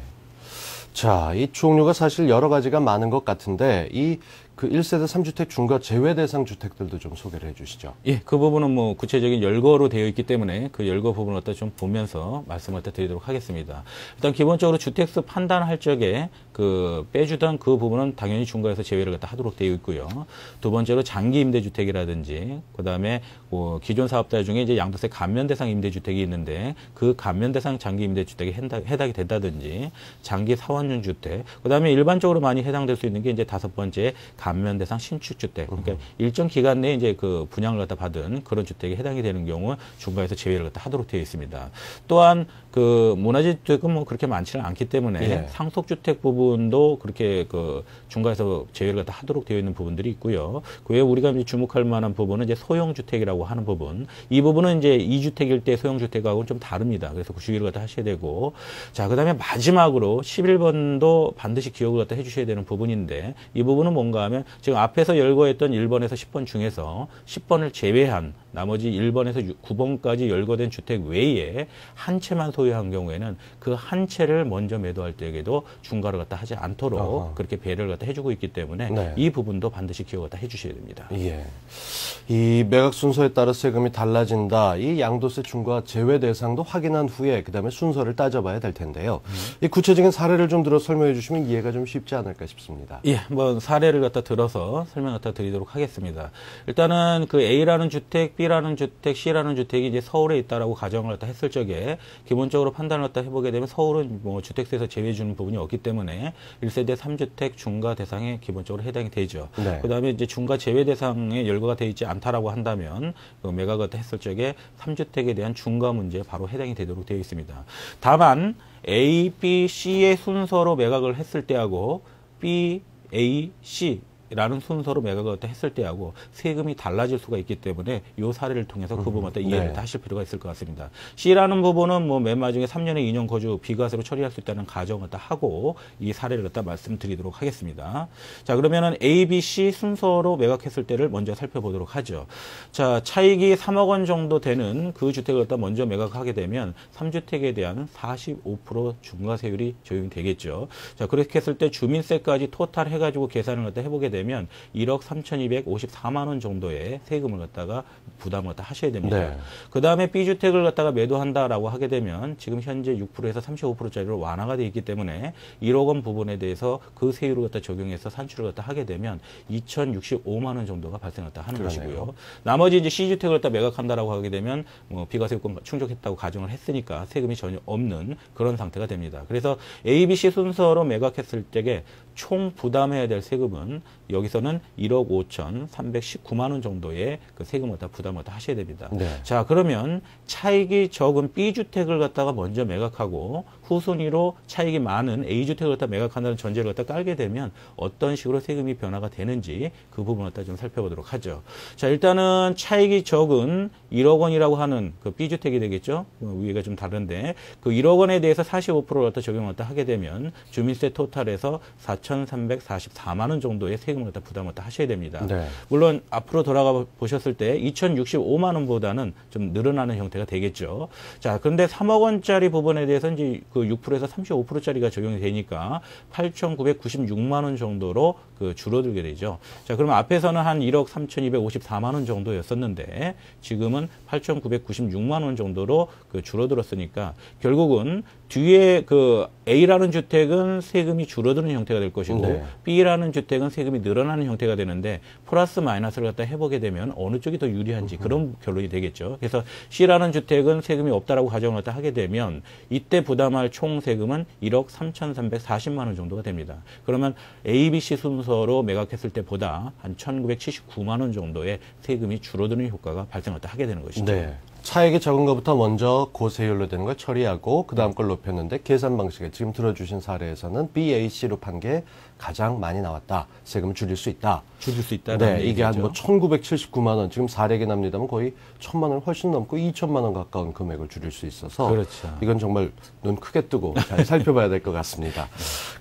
자, 이 종류가 사실 여러 가지가 많은 것 같은데 이 그 1세대 3주택 중과 제외 대상 주택들도 좀 소개를 해주시죠. 예, 그 부분은 뭐 구체적인 열거로 되어 있기 때문에 그 열거 부분을 갖다 좀 보면서 말씀을 갖다 드리도록 하겠습니다. 일단 기본적으로 주택수 판단할 적에 그 빼주던 그 부분은 당연히 중과에서 제외를 갖다 하도록 되어 있고요. 두 번째로 장기 임대주택이라든지 그다음에 뭐 기존 사업자 중에 이제 양도세 감면 대상 임대주택이 있는데 그 감면 대상 장기 임대주택에 해당이 된다든지 장기 사원용 주택, 그다음에 일반적으로 많이 해당될 수 있는 게 이제 다섯 번째 감면 대상 신축 주택. 그러니까 일정 기간 내에 이제 그 분양을 갖다 받은 그런 주택에 해당이 되는 경우 중과에서 제외를 갖다 하도록 되어 있습니다. 또한 그 문화재 주택은 뭐 그렇게 많지는 않기 때문에 예. 상속주택 부분도 그렇게 그 중과에서 제외를 갖다 하도록 되어 있는 부분들이 있고요. 그 외에 우리가 이제 주목할 만한 부분은 이제 소형주택이라고 하는 부분. 이 부분은 이제 2주택일 때 소형주택하고는 좀 다릅니다. 그래서 그 주의를 갖다 하셔야 되고. 자, 그 다음에 마지막으로 11번도 반드시 기억을 갖다 해주셔야 되는 부분인데 이 부분은 뭔가 하면 지금 앞에서 열거했던 1번에서 10번 중에서 10번을 제외한 나머지 1번에서 9번까지 열거된 주택 외에 한 채만 소유한 경우에는 그 한 채를 먼저 매도할 때에도 중과를 갖다 하지 않도록 그렇게 배려를 갖다 해주고 있기 때문에 네. 이 부분도 반드시 기억 갖다 해주셔야 됩니다. 예. 이 매각 순서에 따라 세금이 달라진다. 이 양도세 중과 제외 대상도 확인한 후에 그다음에 순서를 따져봐야 될 텐데요. 이 구체적인 사례를 좀 들어 설명해 주시면 이해가 좀 쉽지 않을까 싶습니다. 예, 한번 사례를 갖다 들어서 설명 갖다 드리도록 하겠습니다. 일단은 그 A라는 주택, B라는 주택, C라는 주택이 이제 서울에 있다라고 가정을 갖다 했을 적에 기본적으로 판단을 갖다 해보게 되면 서울은 뭐 주택세에서 제외해 주는 부분이 없기 때문에 1세대 3주택 중과 대상에 기본적으로 해당이 되죠. 네. 그다음에 이제 중과 제외 대상에 열거가 되어 있지 않다라고 한다면 그 매각을 갖다 했을 적에 3주택에 대한 중과 문제에 바로 해당이 되도록 되어 있습니다. 다만 A, B, C의 순서로 매각을 했을 때하고 B, A, C 라는 순서로 매각을 했을 때하고 세금이 달라질 수가 있기 때문에 이 사례를 통해서 그 부분을 이해를 하실 필요가 있을 것 같습니다. C라는 부분은 뭐 맨 마지막에 3년에 2년 거주 비과세로 처리할 수 있다는 가정을 하고 이 사례를 갖다 말씀드리도록 하겠습니다. 자, 그러면은 A, B, C 순서로 매각했을 때를 먼저 살펴보도록 하죠. 자, 차익이 3억 원 정도 되는 그 주택을 갖다 먼저 매각하게 되면 3주택에 대한 45% 중과세율이 적용이 되겠죠. 자, 그렇게 했을 때 주민세까지 토탈 해가지고 계산을 갖다 해보게 되면 1억 3,254만 원 정도의 세금을 갖다가 부담을 갖다 하셔야 됩니다. 네. 그 다음에 B주택을 갖다가 매도한다라고 하게 되면 지금 현재 6%에서 35%짜리로 완화가 되어 있기 때문에 1억 원 부분에 대해서 그 세율을 갖다 적용해서 산출을 갖다 하게 되면 2,065만 원 정도가 발생했다 하는 그러네요. 것이고요. 나머지 이제 C주택을 갖다 매각한다라고 하게 되면 뭐 비과세요건 충족했다고 가정을 했으니까 세금이 전혀 없는 그런 상태가 됩니다. 그래서 A, B, C 순서로 매각했을 때에 총 부담해야 될 세금은 여기서는 1억 5,319만 원 정도의 그 세금을 갖다 부담을 갖다 하셔야 됩니다. 네. 자, 그러면 차익이 적은 B주택을 갖다가 먼저 매각하고 후순위로 차익이 많은 A주택을 갖다 매각한다는 전제를 갖다 깔게 되면 어떤 식으로 세금이 변화가 되는지 그 부분을 갖다 좀 살펴보도록 하죠. 자, 일단은 차익이 적은 1억 원이라고 하는 그 B주택이 되겠죠. 위가 좀 다른데 그 1억 원에 대해서 45%를 갖다 적용을 갖다 하게 되면 주민세 토탈에서 4,344만 원 정도의 세금을 갖다 부담을 갖다 하셔야 됩니다. 네. 물론 앞으로 돌아가 보셨을 때 2,065만 원보다는 좀 늘어나는 형태가 되겠죠. 자, 그런데 3억 원짜리 부분에 대해서 이제 그 6%에서 35%짜리가 적용이 되니까 8,996만 원 정도로 그 줄어들게 되죠. 자, 그러면 앞에서는 한 1억 3,254만 원 정도였었는데 지금은 8,996만 원 정도로 그 줄어들었으니까 결국은 뒤에 그 A라는 주택은 세금이 줄어드는 형태가 될 것이고 네. B라는 주택은 세금이 늘어나는 형태가 되는데 플러스 마이너스를 갖다 해보게 되면 어느 쪽이 더 유리한지 그런 결론이 되겠죠. 그래서 C라는 주택은 세금이 없다라고 가정을 갖다 하게 되면 이때 부담할 총 세금은 1억 3,340만 원 정도가 됩니다. 그러면 A, B, C 순서로 매각했을 때보다 한 1,979만 원 정도의 세금이 줄어드는 효과가 발생을 하게 되는 것이죠. 네. 차익이 적은 것부터 먼저 고세율로 되는 걸 처리하고 그 다음 걸 높였는데 계산 방식에 지금 들어주신 사례에서는 BAC로 판 게 가장 많이 나왔다. 세금을 줄일 수 있다. 줄일 수 있다. 네, 이게 한 뭐 1,979만 원, 지금 사례긴 합니다만 거의 1,000만 원 훨씬 넘고 2천만 원 가까운 금액을 줄일 수 있어서 그렇죠. 이건 정말 눈 크게 뜨고 잘 살펴봐야 될 것 같습니다.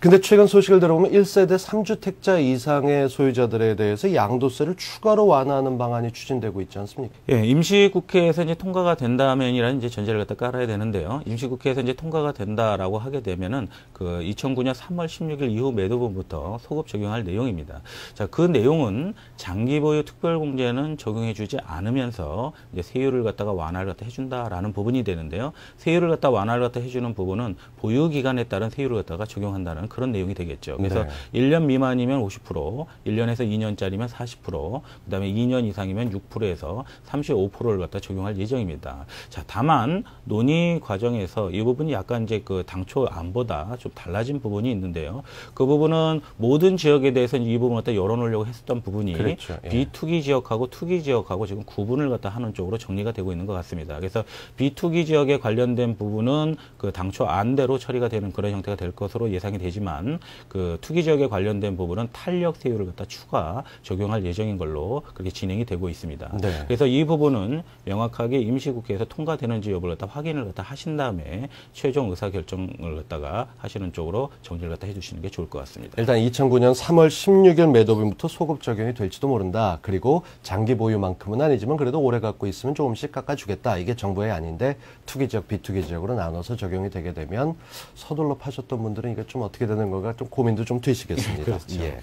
근데 최근 소식을 들어보면 1세대 3주택자 이상의 소유자들에 대해서 양도세를 추가로 완화하는 방안이 추진되고 있지 않습니까? 예, 임시국회에서 이제 통과가 된다면이라는 이제 전제를 갖다 깔아야 되는데요. 임시국회에서 이제 통과가 된다라고 하게 되면은 그 2009년 3월 16일 이후 매도분부터 소급 적용할 내용입니다. 자, 그 내용은 장기 보유 특별공제는 적용해주지 않으면서 이제 세율을 갖다가 완화를 갖다 해준다라는 부분이 되는데요. 세율을 갖다 완화를 갖다 해주는 부분은 보유 기간에 따른 세율을 갖다가 적용한다는 그런 내용이 되겠죠. 그래서 네. 1년 미만이면 50%, 1년에서 2년짜리면 40%, 그다음에 2년 이상이면 6%에서 35%를 갖다 적용할 예정입니다. 자, 다만 논의 과정에서 이 부분이 약간 이제 그 당초 안보다 좀 달라진 부분이 있는데요. 그 부분은 모든 지역에 대해서 이 부분을 갖다 열어놓으려고 했었던 부분이 그렇죠. 예. 비투기 지역하고 투기 지역하고 지금 구분을 갖다 하는 쪽으로 정리가 되고 있는 것 같습니다. 그래서 비투기 지역에 관련된 부분은 그 당초 안대로 처리가 되는 그런 형태가 될 것으로 예상이 되지만 그 투기 지역에 관련된 부분은 탄력 세율을 갖다 추가 적용할 예정인 걸로 그렇게 진행이 되고 있습니다. 네. 그래서 이 부분은 명확하게 임시국회에서 통과되는지 여부를 갖다 확인을 갖다 하신 다음에 최종 의사결정을 갖다가 하시는 쪽으로 정리를 갖다 해주시는 게 좋을 것 같습니다. 일단 2009년 3월 16일 매도분부터 소급 적용이 될지도 모른다. 그리고 장기 보유만큼은 아니지만 그래도 오래 갖고 있으면 조금씩 깎아주겠다. 이게 정부의 아닌데 투기 지역, 비투기 지역으로 나눠서 적용이 되게 되면 서둘러 파셨던 분들은 이게 좀 어떻게 되는 건가 좀 고민도 좀 되시겠습니다. 그렇죠. 예.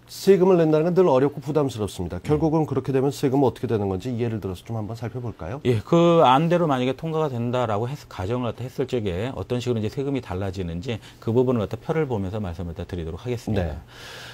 세금을 낸다는 건 늘 어렵고 부담스럽습니다. 결국은 그렇게 되면 세금은 어떻게 되는 건지 예를 들어서 좀 한번 살펴볼까요? 예, 그 안대로 만약에 통과가 된다라고 해서 가정을 갖다 했을 적에 어떤 식으로 이제 세금이 달라지는지 그 부분을 갖다 표를 보면서 말씀을 갖다 드리도록 하겠습니다. 네.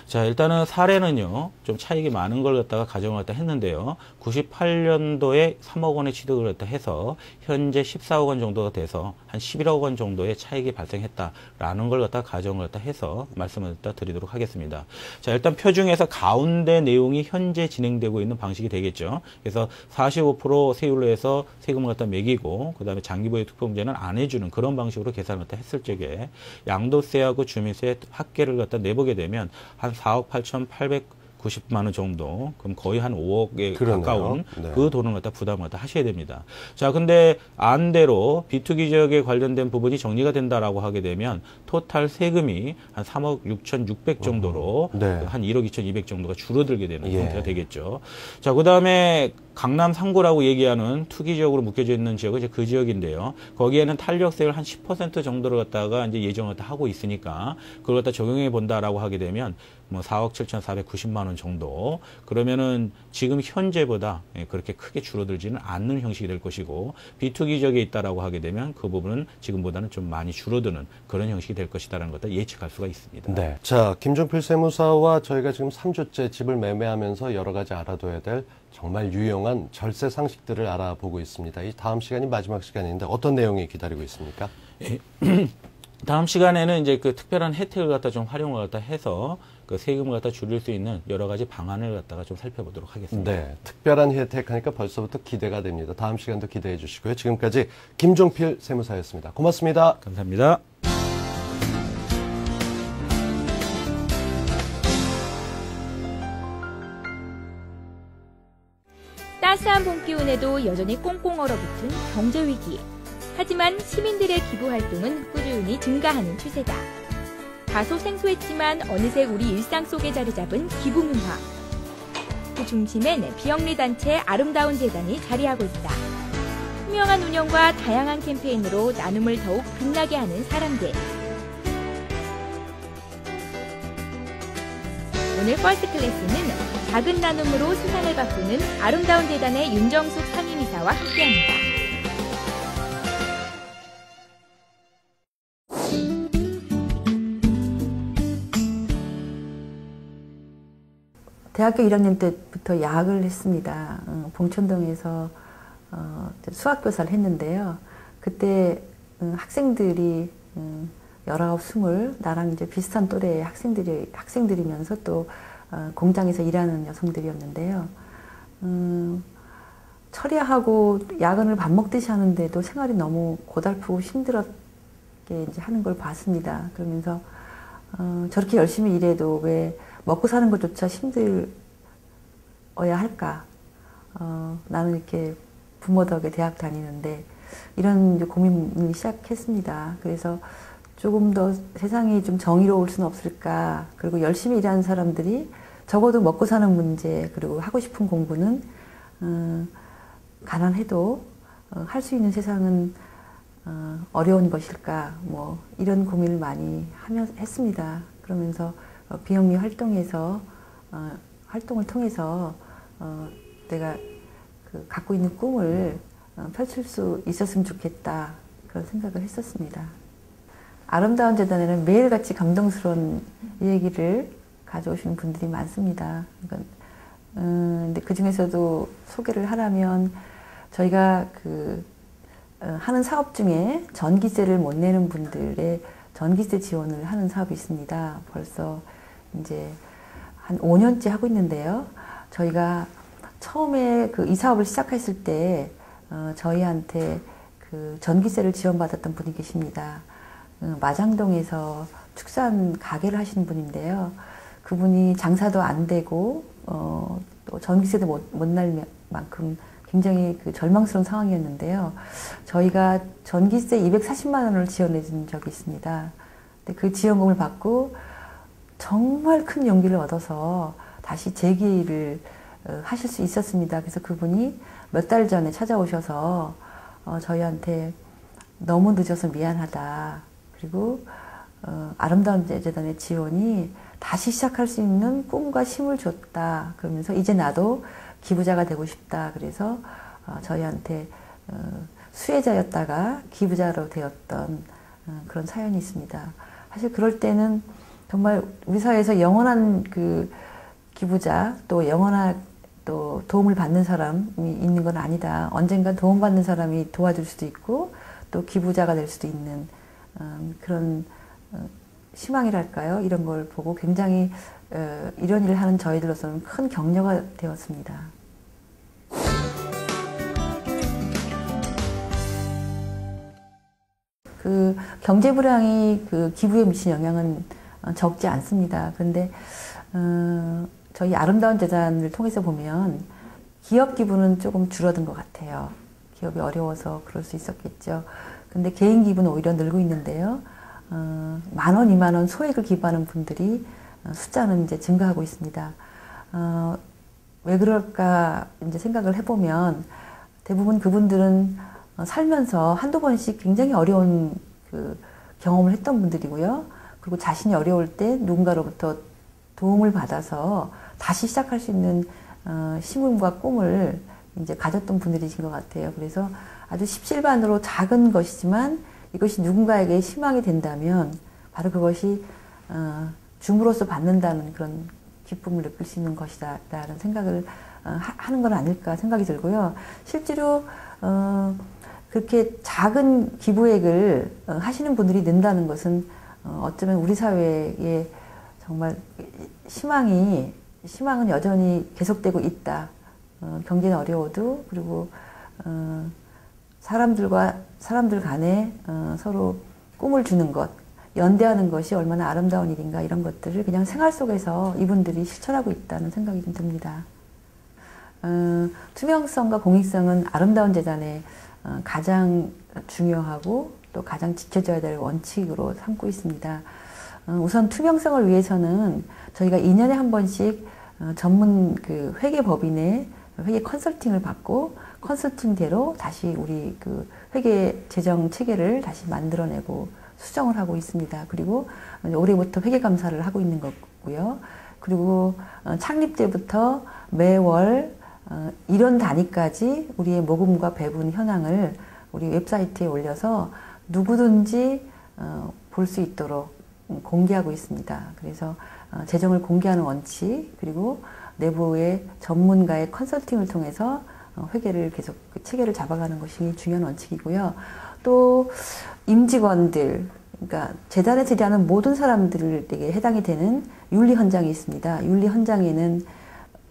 자, 일단은 사례는요, 좀 차익이 많은 걸 갖다가 가정을 갖다 했는데요. 98년도에 3억 원의 취득을 갖다 해서 현재 14억 원 정도가 돼서 한 11억 원 정도의 차익이 발생했다라는 걸 갖다 가정을 갖다 해서 말씀을 갖다 드리도록 하겠습니다. 자, 일단 표 중에서 가운데 내용이 현재 진행되고 있는 방식이 되겠죠. 그래서 45% 세율로 해서 세금을 갖다 매기고 그다음에 장기보유 특별공제는 안 해주는 그런 방식으로 계산을 갖다 했을 적에 양도세하고 주민세 합계를 갖다 내보게 되면 한 4억 8,890만 원 정도, 그럼 거의 한 5억에 그러네요. 가까운 네. 그 돈을 갖다 부담을 갖다 하셔야 됩니다. 자, 근데 안대로 비투기 지역에 관련된 부분이 정리가 된다라고 하게 되면 토탈 세금이 한 3억 6,600 정도로 네. 한 1억 2,200 정도가 줄어들게 되는 예. 형태가 되겠죠. 자, 그다음에 강남 3구라고 얘기하는 투기 지역으로 묶여져 있는 지역은 이제 그 지역인데요. 거기에는 탄력세율 한 10% 정도를 갖다가 이제 예정을 다 하고 있으니까 그걸 갖다 적용해 본다라고 하게 되면 뭐 4억 7,490만 원 정도. 그러면은 지금 현재보다 그렇게 크게 줄어들지는 않는 형식이 될 것이고 비투기 지역에 있다라고 하게 되면 그 부분은 지금보다는 좀 많이 줄어드는 그런 형식이 될 것이다라는 것을 예측할 수가 있습니다. 네. 자, 김종필 세무사와 저희가 지금 3주째 집을 매매하면서 여러 가지 알아둬야 될 정말 유용한 절세 상식들을 알아보고 있습니다. 이 다음 시간이 마지막 시간인데 어떤 내용이 기다리고 있습니까? 예. 다음 시간에는 이제 그 특별한 혜택을 갖다 좀 활용을 갖다 해서 그 세금을 갖다 줄일 수 있는 여러 가지 방안을 갖다가 좀 살펴보도록 하겠습니다. 네. 특별한 혜택 하니까 벌써부터 기대가 됩니다. 다음 시간도 기대해 주시고요. 지금까지 김종필 세무사였습니다. 고맙습니다. 감사합니다. 따스한 봄 기운에도 여전히 꽁꽁 얼어붙은 경제 위기. 하지만 시민들의 기부 활동은 꾸준히 증가하는 추세다. 다소 생소했지만 어느새 우리 일상 속에 자리 잡은 기부 문화. 그 중심엔 비영리 단체 아름다운 재단이 자리하고 있다. 투명한 운영과 다양한 캠페인으로 나눔을 더욱 빛나게 하는 사람들. 오늘 퍼스트 클래스는 작은 나눔으로 세상을 바꾸는 아름다운 재단의 윤정숙 상임이사와 함께합니다. 대학교 1학년 때부터 야학을 했습니다. 봉천동에서 수학교사를 했는데요. 그때 학생들이 19, 20 나랑 이제 비슷한 또래의 학생들이면서 또 공장에서 일하는 여성들이었는데요. 철야하고 야근을 밥 먹듯이 하는데도 생활이 너무 고달프고 힘들었게 이제 하는 걸 봤습니다. 그러면서 저렇게 열심히 일해도 왜 먹고 사는 것조차 힘들어야 할까? 나는 이렇게 부모 덕에 대학 다니는데 이런 이제 고민을 시작했습니다. 그래서 조금 더 세상이 좀 정의로울 수는 없을까? 그리고 열심히 일하는 사람들이 적어도 먹고 사는 문제 그리고 하고 싶은 공부는 가난해도 할 수 있는 세상은 어려운 것일까, 뭐 이런 고민을 많이 했습니다. 그러면서 비영리 활동을 통해서 내가 갖고 있는 꿈을 펼칠 수 있었으면 좋겠다, 그런 생각을 했었습니다. 아름다운 재단에는 매일같이 감동스러운 얘기를 가져오시는 분들이 많습니다. 그러니까, 근데 그 중에서도 소개를 하라면 저희가 하는 사업 중에 전기세를 못 내는 분들의 전기세 지원을 하는 사업이 있습니다. 벌써 이제 한 5년째 하고 있는데요. 저희가 처음에 이 사업을 시작했을 때 저희한테 전기세를 지원받았던 분이 계십니다. 마장동에서 축산 가게를 하시는 분인데요. 그분이 장사도 안 되고 또 전기세도 못 낼 만큼 굉장히 절망스러운 상황이었는데요. 저희가 전기세 240만 원을 지원해 준 적이 있습니다. 근데 그 지원금을 받고 정말 큰 용기를 얻어서 다시 재기를 하실 수 있었습니다. 그래서 그분이 몇 달 전에 찾아오셔서 저희한테 너무 늦어서 미안하다. 그리고 아름다운 재단의 지원이 다시 시작할 수 있는 꿈과 힘을 줬다. 그러면서 이제 나도 기부자가 되고 싶다. 그래서 저희한테 수혜자였다가 기부자로 되었던 그런 사연이 있습니다. 사실 그럴 때는 정말 우리 사회에서 영원한 기부자, 또 영원한 또 도움을 받는 사람이 있는 건 아니다. 언젠간 도움받는 사람이 도와줄 수도 있고 또 기부자가 될 수도 있는 그런 희망이랄까요? 이런 걸 보고 굉장히 이런 일을 하는 저희들로서는 큰 격려가 되었습니다. 경제 불황이 기부에 미친 영향은 적지 않습니다. 그런데 저희 아름다운 재단을 통해서 보면 기업 기부는 조금 줄어든 것 같아요. 기업이 어려워서 그럴 수 있었겠죠. 근데 개인 기부는 오히려 늘고 있는데요. 10,000원, 20,000원 소액을 기부하는 분들이 숫자는 이제 증가하고 있습니다. 왜 그럴까 이제 생각을 해보면 대부분 그분들은 살면서 한두 번씩 굉장히 어려운 경험을 했던 분들이고요. 그리고 자신이 어려울 때 누군가로부터 도움을 받아서 다시 시작할 수 있는 힘과 꿈을 이제 가졌던 분들이신 것 같아요. 그래서 아주 십실반으로 작은 것이지만 이것이 누군가에게 희망이 된다면 바로 그것이 줌으로써 받는다는 그런 기쁨을 느낄 수 있는 것이다 라는 생각을 하는 건 아닐까 생각이 들고요. 실제로 그렇게 작은 기부액을 하시는 분들이 는다는 것은 어쩌면 우리 사회에 정말 희망은 여전히 계속되고 있다. 경제는 어려워도, 그리고 사람들 간에 서로 꿈을 주는 것, 연대하는 것이 얼마나 아름다운 일인가, 이런 것들을 그냥 생활 속에서 이분들이 실천하고 있다는 생각이 좀 듭니다. 투명성과 공익성은 아름다운 재단의 가장 중요하고 또 가장 지켜져야 될 원칙으로 삼고 있습니다. 우선 투명성을 위해서는 저희가 2년에 한 번씩 전문 회계법인의 회계 컨설팅을 받고 컨설팅대로 다시 우리 회계 재정 체계를 다시 만들어내고 수정을 하고 있습니다. 그리고 올해부터 회계감사를 하고 있는 거고요. 그리고 창립 때부터 매월 이런 단위까지 우리의 모금과 배분 현황을 우리 웹사이트에 올려서 누구든지 볼 수 있도록 공개하고 있습니다. 그래서 재정을 공개하는 원칙, 그리고 내부의 전문가의 컨설팅을 통해서 회계를 계속 체계를 잡아가는 것이 중요한 원칙이고요. 또 임직원들, 그러니까 재단에서 일하는 모든 사람들에게 해당이 되는 윤리 헌장이 있습니다. 윤리 헌장에는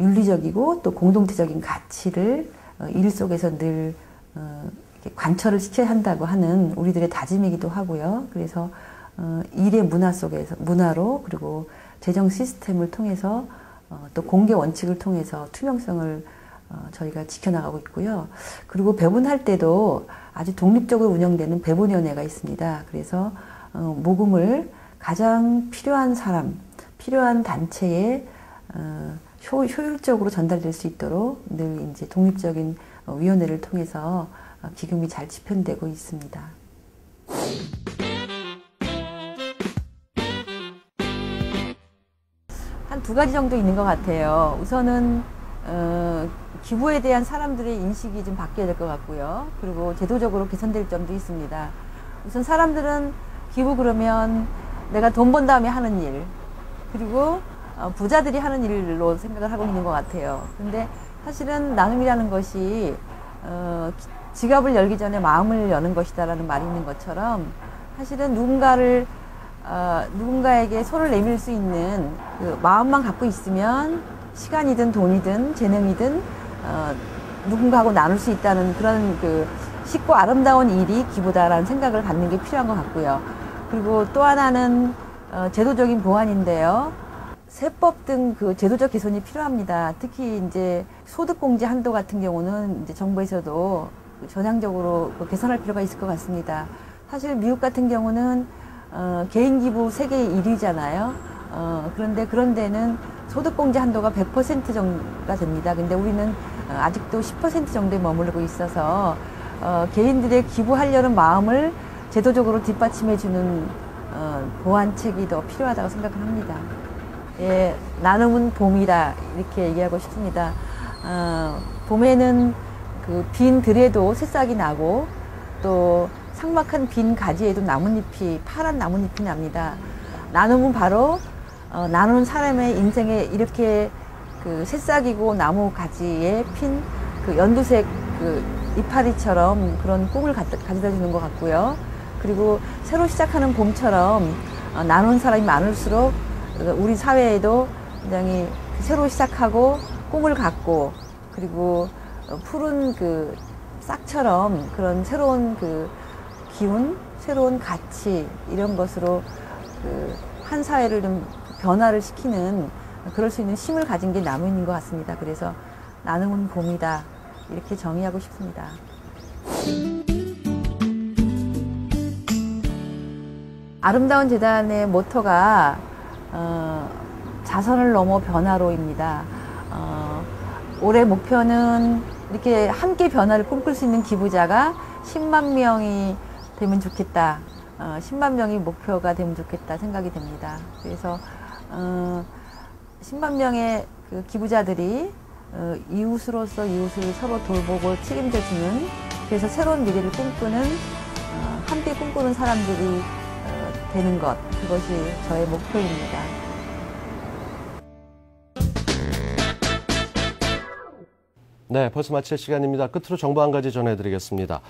윤리적이고 또 공동체적인 가치를 일 속에서 늘 관철을 시켜야 한다고 하는 우리들의 다짐이기도 하고요. 그래서 일의 문화 속에서, 문화로, 그리고 재정 시스템을 통해서 또 공개 원칙을 통해서 투명성을 저희가 지켜나가고 있고요. 그리고 배분할 때도 아주 독립적으로 운영되는 배분위원회가 있습니다. 그래서 모금을 가장 필요한 사람, 필요한 단체에 효율적으로 전달될 수 있도록 늘 이제 독립적인 위원회를 통해서 기금이 잘 집행되고 있습니다. 한 2가지 정도 있는 것 같아요. 우선은 기부에 대한 사람들의 인식이 좀 바뀌어야 될 것 같고요. 그리고 제도적으로 개선될 점도 있습니다. 우선 사람들은 기부 그러면 내가 돈 번 다음에 하는 일, 그리고 부자들이 하는 일로 생각을 하고 있는 것 같아요. 근데 사실은 나눔이라는 것이 지갑을 열기 전에 마음을 여는 것이다라는 말이 있는 것처럼 사실은 누군가에게 손을 내밀 수 있는 그 마음만 갖고 있으면 시간이든 돈이든 재능이든 누군가하고 나눌 수 있다는 그런 그 쉽고 아름다운 일이 기부다라는 생각을 갖는 게 필요한 것 같고요. 그리고 또 하나는 제도적인 보완인데요. 세법 등 그 제도적 개선이 필요합니다. 특히 이제 소득공제 한도 같은 경우는 이제 정부에서도 전향적으로 개선할 필요가 있을 것 같습니다. 사실 미국 같은 경우는 개인 기부 세계 1위잖아요. 그런데 그런 데는 소득공제 한도가 100% 정도가 됩니다. 근데 우리는 아직도 10% 정도에 머무르고 있어서 개인들의 기부하려는 마음을 제도적으로 뒷받침해주는 보완책이 더 필요하다고 생각을 합니다. 예, 나눔은 봄이다 이렇게 얘기하고 싶습니다. 봄에는 그 빈 들에도 새싹이 나고 또 삭막한 빈 가지에도 나뭇잎이 파란 나뭇잎이 납니다. 나눔은 바로 나누는 사람의 인생에 이렇게 그 새싹이고 나무 가지에 핀 그 연두색 그 이파리처럼 그런 꿈을 가져다 주는 것 같고요. 그리고 새로 시작하는 봄처럼 나누는 사람이 많을수록 우리 사회에도 굉장히 새로 시작하고 꿈을 갖고 그리고 푸른 그 싹처럼 그런 새로운 그 기운, 새로운 가치 이런 것으로 그 한 사회를 좀 변화를 시키는 그럴 수 있는 힘을 가진 게 나눔인 것 같습니다. 그래서 나눔은 봄이다 이렇게 정의하고 싶습니다. 아름다운 재단의 모토가 자선을 넘어 변화로입니다. 올해 목표는 이렇게 함께 변화를 꿈꿀 수 있는 기부자가 10만 명이 되면 좋겠다. 10만 명이 목표가 되면 좋겠다 생각이 됩니다. 그래서 10만 명의 그 기부자들이 이웃으로서 이웃을 서로 돌보고 책임져주는 그래서 새로운 미래를 꿈꾸는 함께 꿈꾸는 사람들이 되는 것 그것이 저의 목표입니다. 네, 벌써 마칠 시간입니다. 끝으로 정보 한 가지 전해드리겠습니다.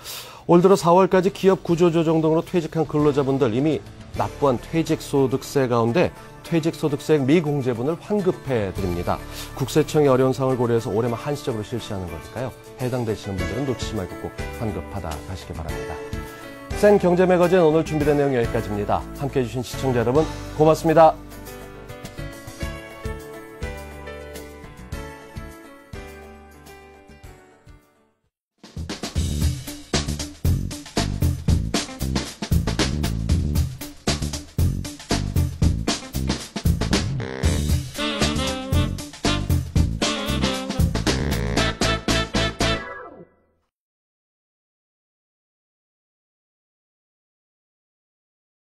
올 들어 4월까지 기업 구조조정 등으로 퇴직한 근로자분들 이미 납부한 퇴직소득세 가운데 퇴직소득세 미공제분을 환급해 드립니다. 국세청이 어려운 상황을 고려해서 올해만 한시적으로 실시하는 거니까요. 해당되시는 분들은 놓치지 말고 꼭 환급받아 가시기 바랍니다. 센 경제 매거진 오늘 준비된 내용 여기까지입니다. 함께해 주신 시청자 여러분 고맙습니다.